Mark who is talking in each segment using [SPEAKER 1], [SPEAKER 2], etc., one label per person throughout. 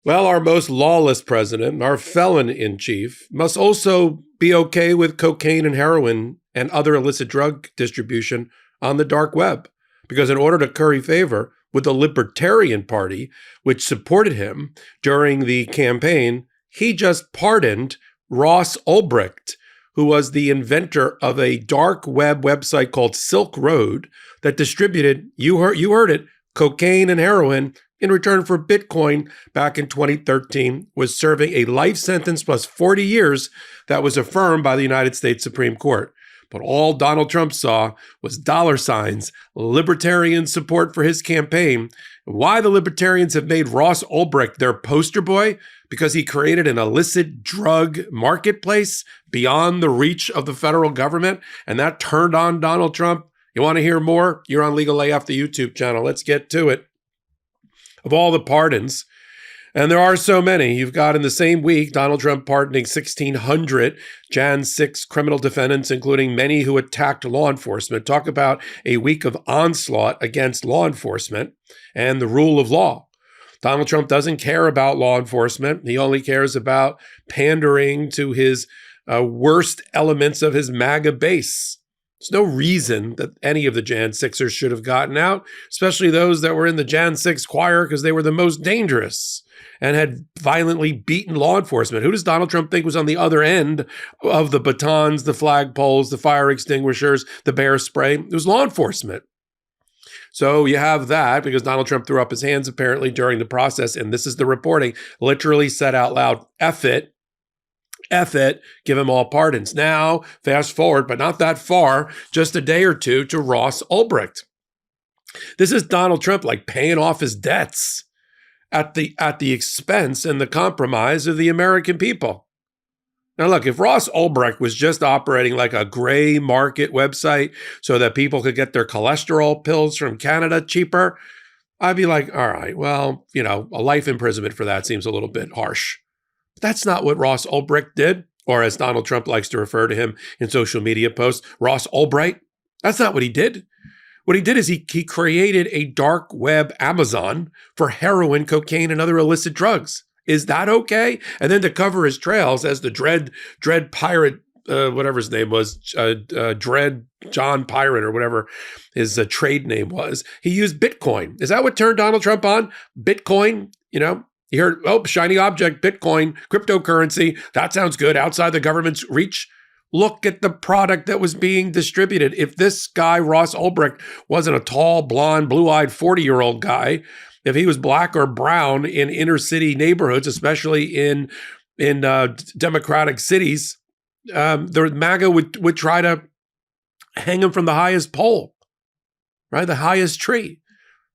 [SPEAKER 1] Well, our most lawless president, our felon in chief, must also be okay with cocaine and heroin and other illicit drug distribution on the dark web. Because in order to curry favor with the Libertarian Party, which supported him during the campaign, he just pardoned Ross Ulbricht, who was the inventor of a dark web website called Silk Road that distributed, you heard it, cocaine and heroin in return for Bitcoin back in 2013, was serving a life sentence plus 40 years that was affirmed by the United States Supreme Court. But all Donald Trump saw was dollar signs, libertarian support for his campaign. Why the libertarians have made Ross Ulbricht their poster boy? Because he created an illicit drug marketplace beyond the reach of the federal government, and that turned on Donald Trump. You want to hear more? You're on Legal AF, the YouTube channel. Let's get to it. Of all the pardons, and there are so many, you've got in the same week, Donald Trump pardoning 1,600 Jan 6 criminal defendants, including many who attacked law enforcement. Talk about a week of onslaught against law enforcement and the rule of law. Donald Trump doesn't care about law enforcement. He only cares about pandering to his worst elements of his MAGA base. There's no reason that any of the Jan 6ers should have gotten out, especially those that were in the Jan 6 choir, because they were the most dangerous and had violently beaten law enforcement. Who does Donald Trump think was on the other end of the batons, the flagpoles, the fire extinguishers, the bear spray? It was law enforcement. So you have that because Donald Trump threw up his hands apparently during the process, and this is the reporting, literally said out loud, F it, give him all pardons. Now, fast forward, but not that far, just a day or two to Ross Ulbricht. This is Donald Trump like paying off his debts at the expense and the compromise of the American people. Now, look, if Ross Ulbricht was just operating like a gray market website so that people could get their cholesterol pills from Canada cheaper, I'd be like, all right, well, a life imprisonment for that seems a little bit harsh. That's not what Ross Ulbricht did, or as Donald Trump likes to refer to him in social media posts, Ross Ulbricht. That's not what he did. What he did is he created a dark web Amazon for heroin, cocaine, and other illicit drugs. Is that okay? And then to cover his trails as the Dread Pirate, whatever his name was, Dread John Pirate or whatever his trade name was, he used Bitcoin. Is that what turned Donald Trump on? Bitcoin, You heard, shiny object, Bitcoin, cryptocurrency. That sounds good. Outside the government's reach. Look at the product that was being distributed. If this guy, Ross Ulbricht, wasn't a tall, blonde, blue-eyed 40-year-old guy, if he was black or brown in inner city neighborhoods, especially in democratic cities, the MAGA would try to hang him from the highest pole, right? The highest tree.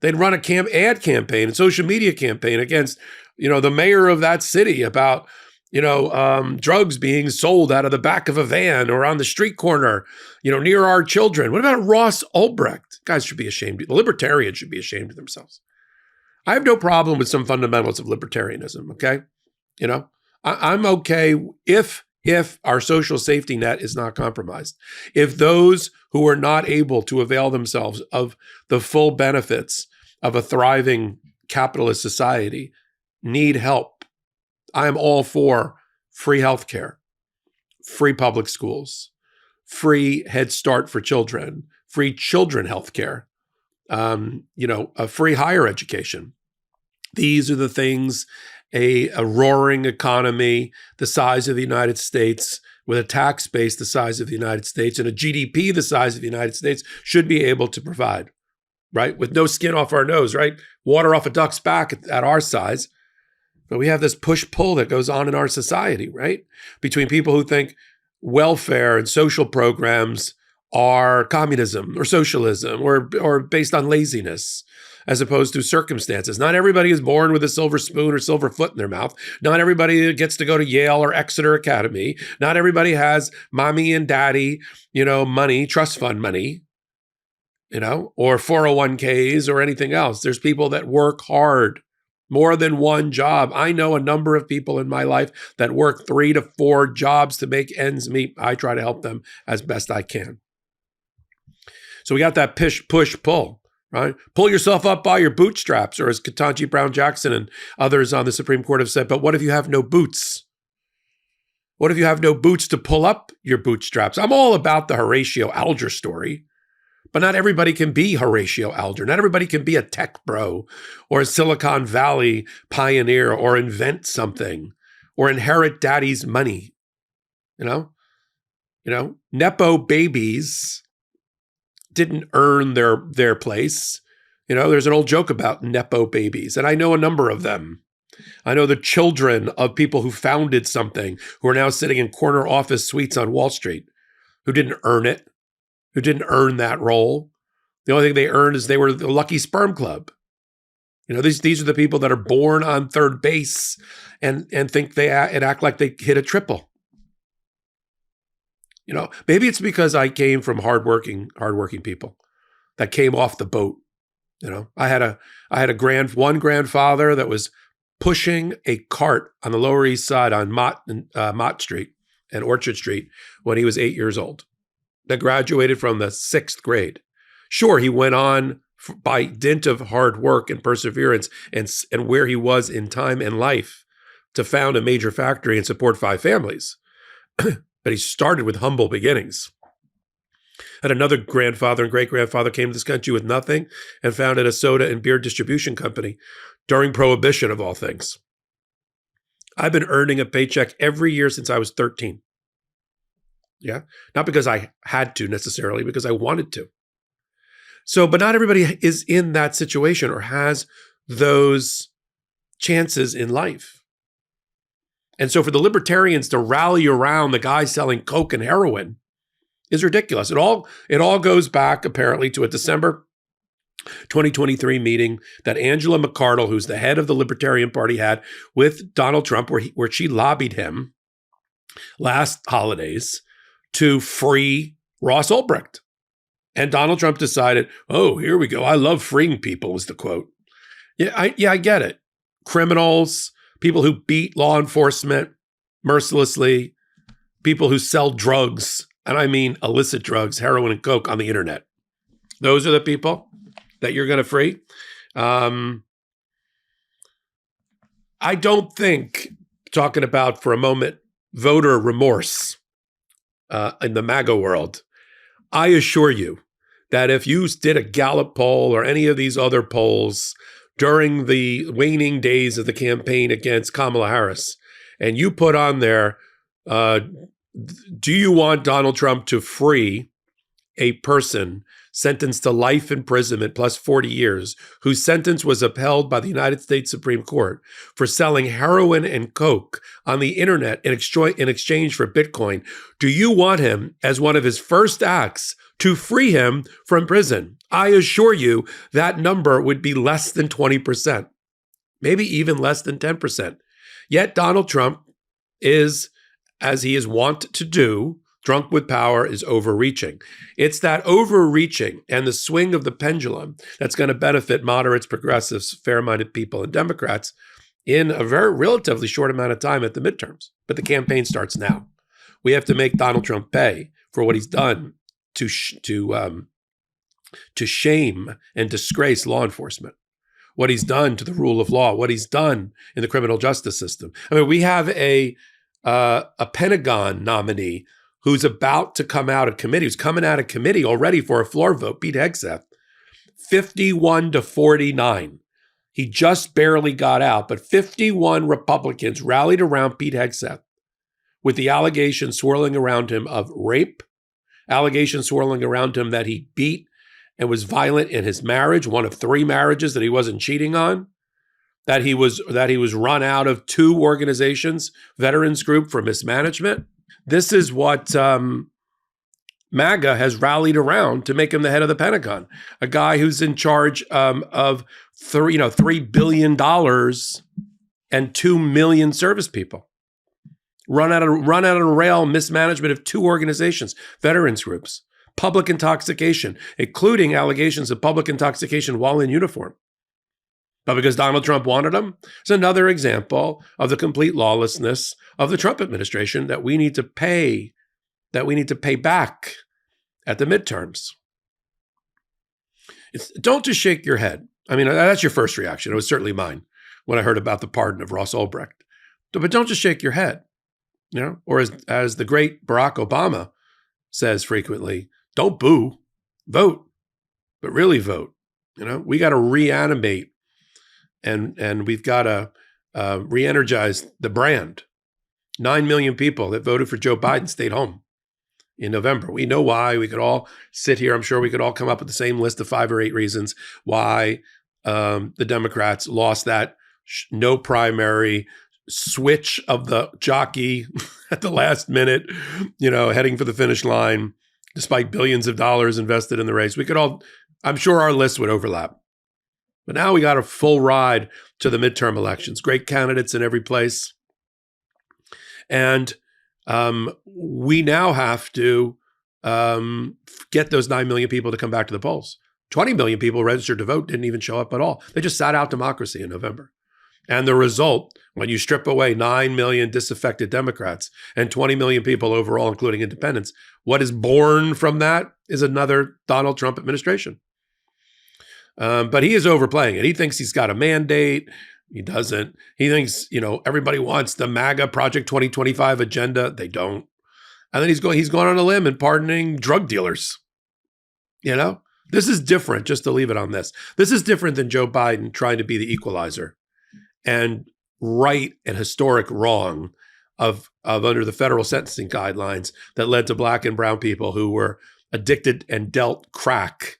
[SPEAKER 1] They'd run a ad campaign, a social media campaign against, the mayor of that city about, drugs being sold out of the back of a van or on the street corner, near our children. What about Ross Ulbricht? Guys should be ashamed. The libertarians should be ashamed of themselves. I have no problem with some fundamentals of libertarianism, okay? I'm okay if our social safety net is not compromised. If those who are not able to avail themselves of the full benefits of a thriving capitalist society need help, I am all for free healthcare, free public schools, free Head Start for children, free children healthcare, a free higher education. These are the things a roaring economy the size of the United States, with a tax base the size of the United States and a GDP the size of the United States should be able to provide, right? With no skin off our nose, right? Water off a duck's back at our size. But we have this push-pull that goes on in our society, right? Between people who think welfare and social programs are communism or socialism or based on laziness, as opposed to circumstances. Not everybody is born with a silver spoon or silver foot in their mouth. Not everybody gets to go to Yale or Exeter Academy. Not everybody has mommy and daddy, money, trust fund money, or 401ks or anything else. There's people that work hard, more than one job. I know a number of people in my life that work 3 to 4 jobs to make ends meet. I try to help them as best I can. So we got that push, pull. right? Pull yourself up by your bootstraps, or as Ketanji Brown Jackson and others on the Supreme Court have said, but what if you have no boots? What if you have no boots to pull up your bootstraps? I'm all about the Horatio Alger story, but not everybody can be Horatio Alger. Not everybody can be a tech bro or a Silicon Valley pioneer or invent something or inherit daddy's money. You know, Nepo babies didn't earn their place. You know, there's an old joke about Nepo babies, and I know a number of them. I know the children of people who founded something who are now sitting in corner office suites on Wall Street, who didn't earn it, who didn't earn that role. The only thing they earned is they were the lucky sperm club. You know, these are the people that are born on third base and think and act like they hit a triple. You know, maybe it's because I came from hardworking people that came off the boat. You know, I had one grandfather that was pushing a cart on the Lower East Side on Mott Street and Orchard Street when he was 8 years old. That graduated from the 6th grade. Sure, he went on by dint of hard work and perseverance and where he was in time and life to found a major factory and support 5 families. But he started with humble beginnings. And another grandfather and great-grandfather came to this country with nothing and founded a soda and beer distribution company during Prohibition, of all things. I've been earning a paycheck every year since I was 13. Yeah, not because I had to necessarily, because I wanted to. So, but not everybody is in that situation or has those chances in life. And so for the libertarians to rally around the guy selling coke and heroin is ridiculous. It all goes back apparently to a December 2023 meeting that Angela McArdle, who's the head of the Libertarian Party, had with Donald Trump, where she lobbied him last holidays to free Ross Ulbricht. And Donald Trump decided, oh, here we go. I love freeing people, was the quote. Yeah, I get it. Criminals, people who beat law enforcement mercilessly, people who sell drugs, and I mean illicit drugs, heroin and coke on the internet. Those are the people that you're going to free. I don't think, talking about for a moment, voter remorse in the MAGA world, I assure you that if you did a Gallup poll or any of these other polls during the waning days of the campaign against Kamala Harris, and you put on there, do you want Donald Trump to free a person sentenced to life imprisonment plus 40 years, whose sentence was upheld by the United States Supreme Court for selling heroin and coke on the internet in exchange for Bitcoin? Do you want him, as one of his first acts, to free him from prison? I assure you that number would be less than 20%, maybe even less than 10%. Yet Donald Trump is, as he is wont to do, drunk with power, is overreaching. It's that overreaching and the swing of the pendulum that's going to benefit moderates, progressives, fair-minded people, and Democrats in a very relatively short amount of time at the midterms. But the campaign starts now. We have to make Donald Trump pay for what he's done to shame and disgrace law enforcement, what he's done to the rule of law, what he's done in the criminal justice system. I mean, we have a Pentagon nominee who's about to come out of committee, who's coming out of committee already for a floor vote, Pete Hegseth, 51-49. He just barely got out, but 51 Republicans rallied around Pete Hegseth with the allegations swirling around him of rape, allegations swirling around him that he beat and was violent in his marriage, one of 3 marriages that he wasn't cheating on, that he was run out of 2 organizations, Veterans Group, for mismanagement. This is what MAGA has rallied around to make him the head of the Pentagon, a guy who's in charge of $3 billion and 2 million service people. Run out of rail mismanagement of 2 organizations, veterans groups, public intoxication, including allegations of public intoxication while in uniform. But because Donald Trump wanted them, it's another example of the complete lawlessness of the Trump administration that we need to pay back at the midterms. Don't just shake your head. I mean, that's your first reaction. It was certainly mine when I heard about the pardon of Ross Ulbricht. But don't just shake your head, or as the great Barack Obama says frequently, don't boo, vote, but really vote. We got to reanimate and we've got to re-energize the brand. 9 million people that voted for Joe Biden stayed home in November. We know why. We could all sit here. I'm sure we could all come up with the same list of 5 or 8 reasons why the Democrats lost that no primary switch of the jockey at the last minute, heading for the finish line, despite billions of dollars invested in the race. We could all, I'm sure our lists would overlap. But now we got a full ride to the midterm elections, great candidates in every place. And we now have to get those 9 million people to come back to the polls. 20 million people registered to vote didn't even show up at all. They just sat out democracy in November. And the result, when you strip away 9 million disaffected Democrats and 20 million people overall, including independents, what is born from that is another Donald Trump administration. But he is overplaying it. He thinks he's got a mandate. He doesn't. He thinks, everybody wants the MAGA Project 2025 agenda. They don't. And then he's gone on a limb and pardoning drug dealers. This is different, just to leave it on this. This is different than Joe Biden trying to be the equalizer and right an historic wrong of under the federal sentencing guidelines that led to Black and brown people who were addicted and dealt crack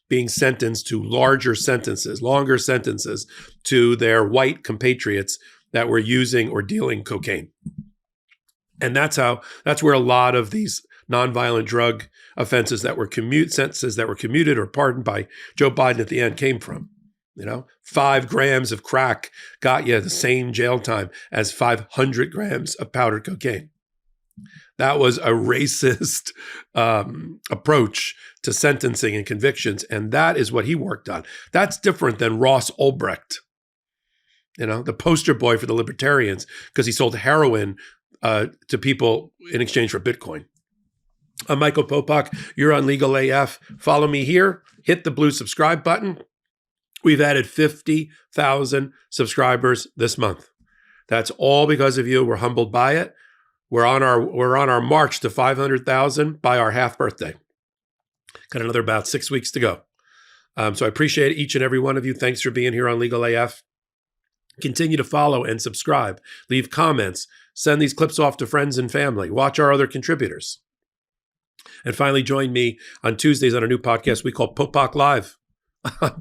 [SPEAKER 1] being sentenced to longer sentences to their white compatriots that were using or dealing cocaine. And that's where a lot of these nonviolent drug offenses that were sentences that were commuted or pardoned by Joe Biden at the end came from. 5 grams of crack got you the same jail time as 500 grams of powdered cocaine. That was a racist approach to sentencing and convictions, and that is what he worked on. That's different than Ross Ulbricht, the poster boy for the Libertarians, because he sold heroin to people in exchange for Bitcoin. I'm Michael Popok. You're on Legal AF. Follow me here. Hit the blue subscribe button. We've added 50,000 subscribers this month. That's all because of you. We're humbled by it. We're on our march to 500,000 by our half birthday. Got another about 6 weeks to go. So I appreciate each and every one of you. Thanks for being here on Legal AF. Continue to follow and subscribe. Leave comments. Send these clips off to friends and family. Watch our other contributors. And finally, join me on Tuesdays on a new podcast we call Popok Live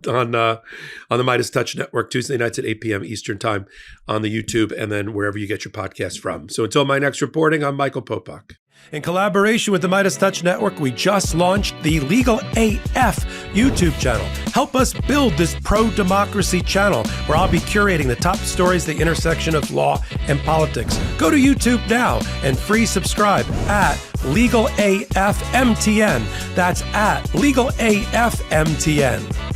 [SPEAKER 1] on the Midas Touch Network, Tuesday nights at 8 p.m. Eastern Time on the YouTube, and then wherever you get your podcasts from. So until my next reporting, I'm Michael Popok. In collaboration with the Midas Touch Network, we just launched the Legal AF YouTube channel. Help us build this pro-democracy channel where I'll be curating the top stories, the intersection of law and politics. Go to YouTube now and free subscribe at Legal AF MTN. That's at Legal AF MTN.